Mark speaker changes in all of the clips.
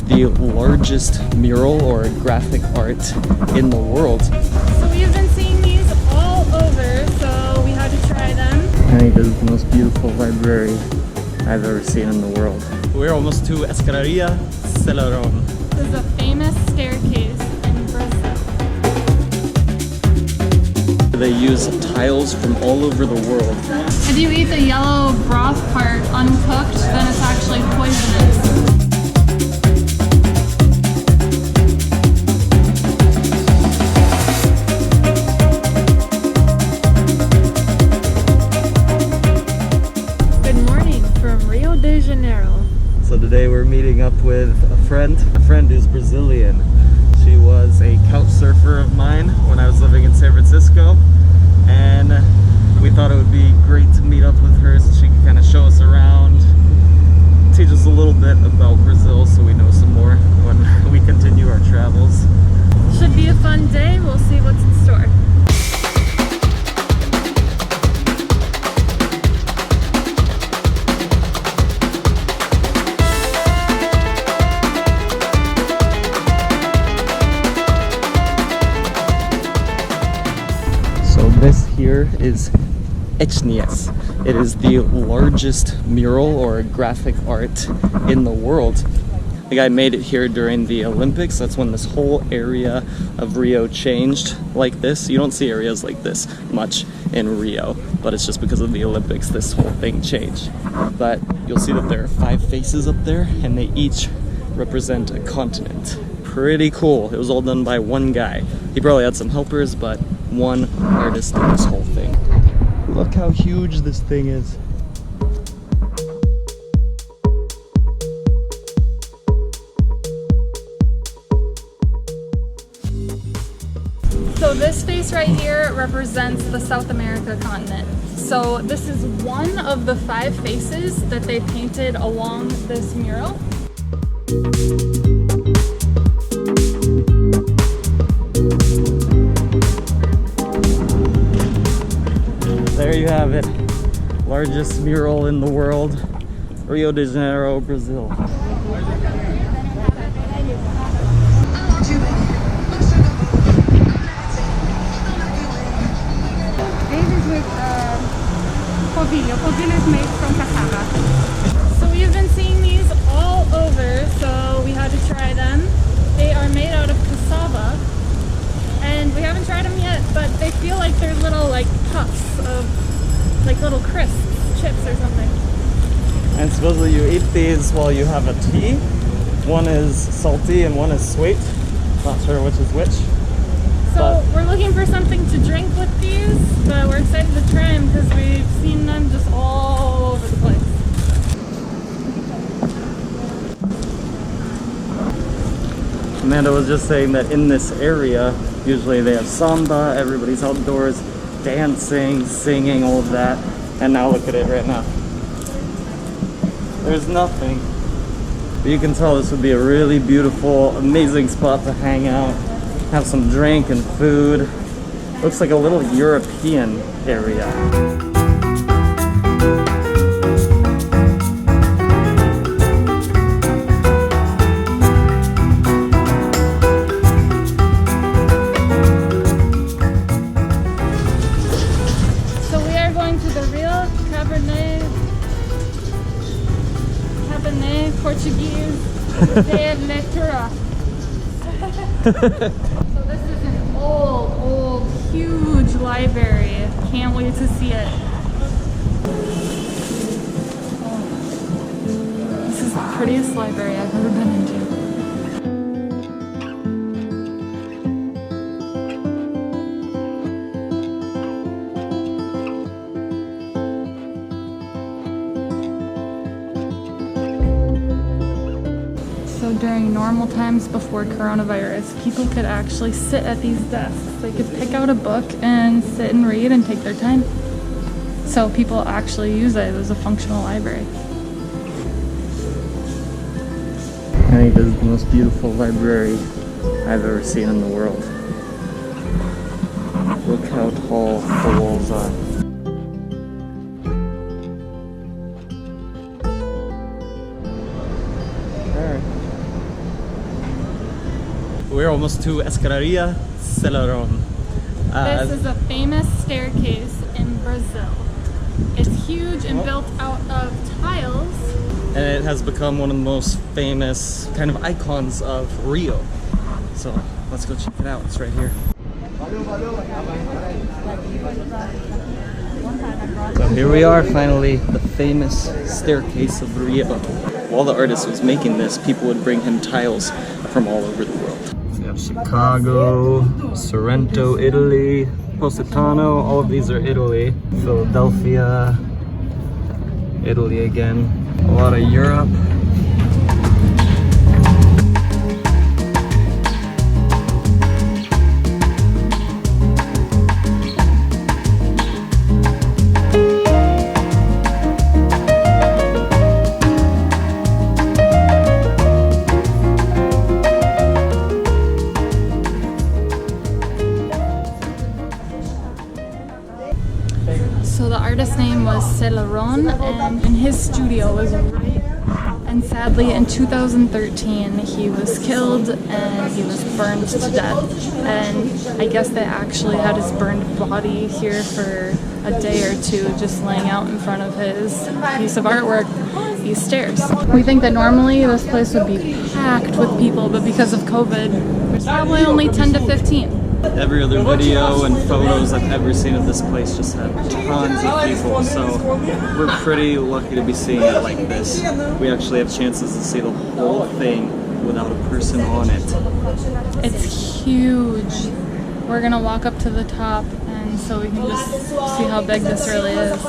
Speaker 1: the largest mural or graphic art in the world.
Speaker 2: So we've been seeing these all over, so we had to try them.
Speaker 1: I think this is the most beautiful library I've ever seen in the world. We're almost to Escalaria Celeron.
Speaker 2: This is a famous staircase in Brazil.
Speaker 1: They use tiles from all over the world.
Speaker 2: If you eat the yellow broth part uncooked, then it's actually poisonous. Good morning from Rio De Janeiro.
Speaker 1: So today we're meeting up with a friend who's Brazilian. She was a couch surfer of mine when I was living in San Francisco, and we thought it would be great to meet up with her so she could kind of show us around, teach us a little bit about Brazil so we know some more when we continue our travels.
Speaker 2: Should be a fun day. We'll see what's in store.
Speaker 1: This here is Etchnies. It is the largest mural or graphic art in the world. The guy made it here during the Olympics. That's when this whole area of Rio changed like this. You don't see areas like this much in Rio, but it's just because of the Olympics this whole thing changed. But you'll see that there are 5 faces up there, and they each represent a continent. Pretty cool. It was all done by one guy. He probably had some helpers, but one artist did this whole thing. Look how huge this thing is.
Speaker 2: So this face right here represents the South America continent. So this is one of the 5 faces that they painted along this mural.
Speaker 1: There you have it. Largest mural in the world. Rio de Janeiro, Brazil.
Speaker 2: Polvillo is made from cassava. So we've been seeing these all over, so we had to try them. They are made out of cassava, and we haven't tried them yet, but they feel like they're little puffs of little crisps, chips or something.
Speaker 1: And supposedly you eat these while you have a tea. One is salty and one is sweet. Not sure which is which.
Speaker 2: So we're looking for something to drink with these, but we're excited to try them because we've seen them just all over the place.
Speaker 1: Amanda was just saying that in this area, usually they have Samba, everybody's outdoors, dancing, singing, all of that. And now look at it right now. There's nothing. But you can tell this would be a really beautiful, amazing spot to hang out, have some drink and food. Looks like a little European area.
Speaker 2: Portuguese de leitura. So this is an old, huge library. Can't wait to see it. This is the prettiest library I've ever been into. So during normal times before coronavirus, people could actually sit at these desks. They could pick out a book and sit and read and take their time. So people actually use it as a functional library.
Speaker 1: I think this is the most beautiful library I've ever seen in the world. Look how tall the walls are. We're almost to Escadaria Celeron.
Speaker 2: This is a famous staircase in Brazil. It's huge and built out of tiles.
Speaker 1: And it has become one of the most famous kind of icons of Rio. So let's go check it out. It's right here. So here we are, finally, the famous staircase of Rio. While the artist was making this, people would bring him tiles from all over the world. So we have Chicago, Sorrento, Italy, Positano, all of these are Italy. Philadelphia, Italy again. A lot of Europe.
Speaker 2: So the artist's name was Celeron, and in his studio was right. And sadly, in 2013, he was killed and he was burned to death. And I guess they actually had his burned body here for a day or two, just laying out in front of his piece of artwork, these stairs. We think that normally this place would be packed with people, but because of COVID, there's probably only 10 to 15.
Speaker 1: Every other video and photos I've ever seen of this place just had tons of people, so we're pretty lucky to be seeing it like this. We actually have chances to see the whole thing without a person on it.
Speaker 2: It's huge. We're gonna walk up to the top, and so we can just see how big this really is.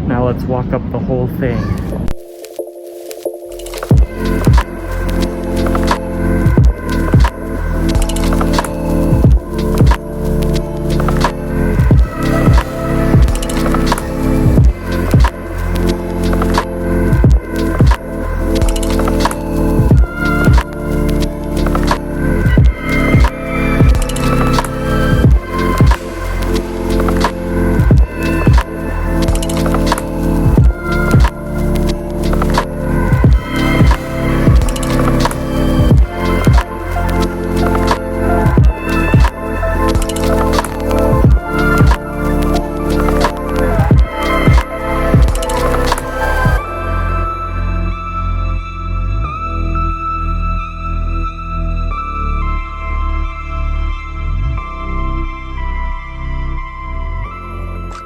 Speaker 1: Now let's walk up the whole thing.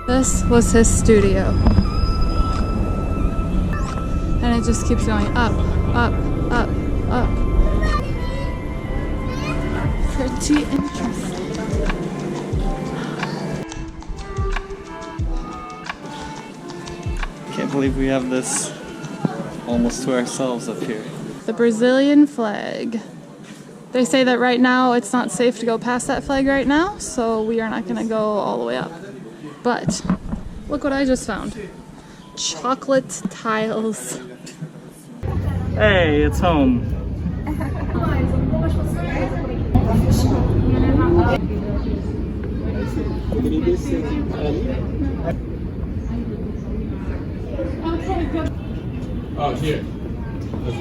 Speaker 2: This was his studio. And it just keeps going up, up, up, up. Pretty interesting.
Speaker 1: Can't believe we have this almost to ourselves up here.
Speaker 2: The Brazilian flag. They say that right now it's not safe to go past that flag right now, so we are not going to go all the way up. But look what I just found. Chocolate tiles.
Speaker 1: Hey, it's home.
Speaker 3: Oh, here.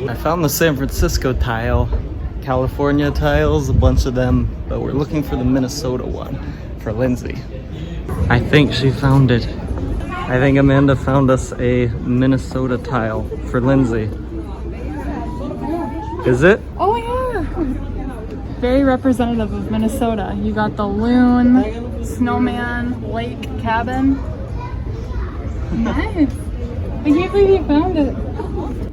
Speaker 1: I found the San Francisco tile, California tiles, a bunch of them, but we're looking for the Minnesota one for Lindsay. I think she found it. I think Amanda found us a Minnesota tile for Lindsay. Is it?
Speaker 2: Oh yeah! Very representative of Minnesota. You got the loon, snowman, lake, cabin. Nice! I can't believe you found it.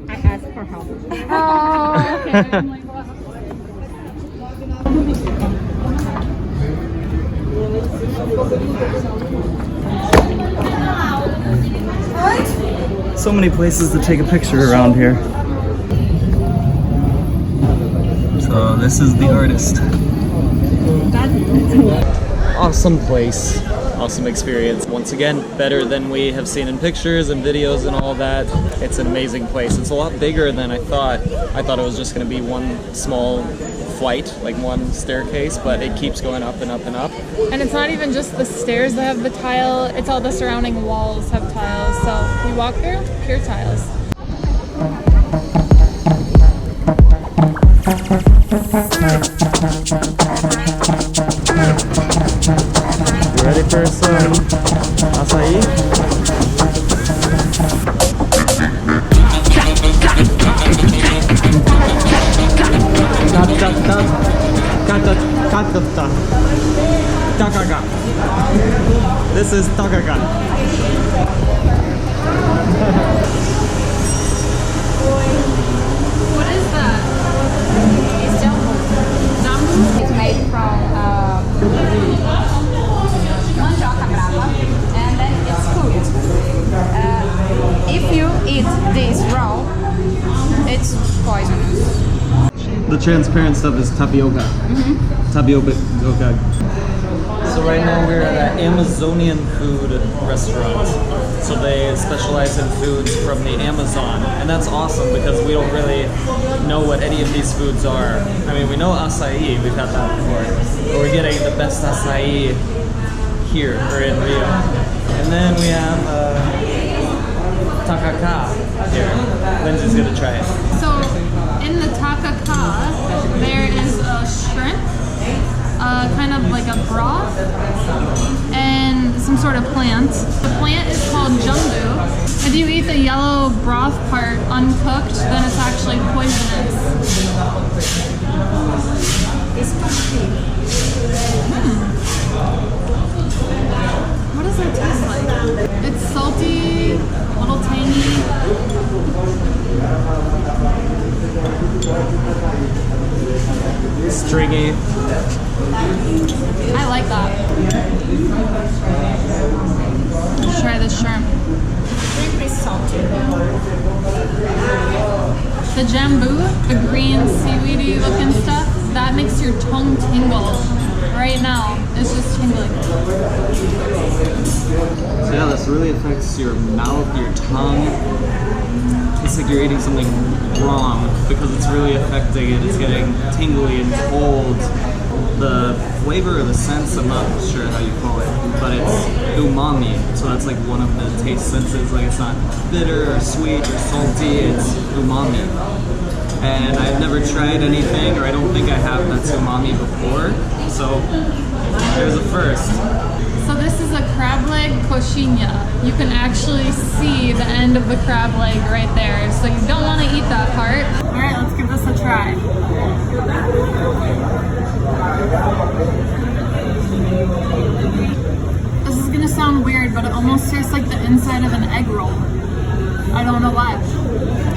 Speaker 4: I asked for help.
Speaker 2: Oh, okay. I'm like, wow.
Speaker 1: So many places to take a picture around here. So this is the artist. Awesome place, awesome experience. Once again, better than we have seen in pictures and videos and all that. It's an amazing place. It's a lot bigger than I thought. I thought it was just going to be one small flight, like one staircase, but it keeps going up and up and up.
Speaker 2: And it's not even just the stairs that have the tile, it's all the surrounding walls have tiles. So you walk through, pure tiles.
Speaker 1: You ready for some acai? Takaga. This is takaga.
Speaker 2: What is that?
Speaker 4: It's jambu.
Speaker 2: Jambu?
Speaker 4: It's made from mandioca brava, and then it's cooked. If you eat this raw, it's poisonous.
Speaker 1: The transparent stuff is tapioca. Tapioca. So right now we're at an Amazonian food restaurant. So they specialize in foods from the Amazon. And that's awesome because we don't really know what any of these foods are. I mean, we know acai, we've had that before. But we're getting the best acai here, or in Rio. And then we have takaka here. Lindsay's gonna try it.
Speaker 2: So in the takaka, there is a shrimp, kind of like a broth, and some sort of plant. The plant is called jambu. If you eat the yellow broth part uncooked, then it's actually poisonous.
Speaker 4: It's tasty.
Speaker 2: What does that taste like? It's salty, a little tangy.
Speaker 1: Stringy.
Speaker 2: I like that. Let's try this shrimp.
Speaker 4: Shrimp is salty.
Speaker 2: The jambu, the green seaweedy looking stuff, that makes your tongue tingle. Right now, it's just tingling.
Speaker 1: So yeah, this really affects your mouth, your tongue. It's like you're eating something wrong because it's really affecting it. It's getting tingly and cold. The flavor or the sense, I'm not sure how you call it, but it's umami. So that's like one of the taste senses. Like it's not bitter or sweet or salty, it's umami. And I've never tried anything, or I don't think I have that's umami before. So there's a first.
Speaker 2: So this is a crab leg coxinha. You can actually see the end of the crab leg right there. So you don't want to eat that part. All right, let's give this a try. This is gonna sound weird, but it almost tastes like the inside of an egg roll. I don't know why.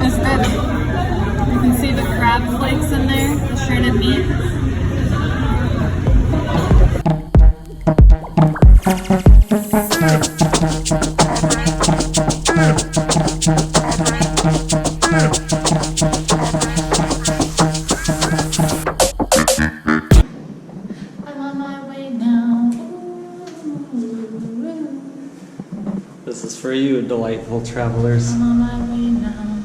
Speaker 2: It's good. You can see the crab flakes in there, the shredded meat. I'm on my way now.
Speaker 1: This is for you, delightful travelers.
Speaker 2: I'm on my way now.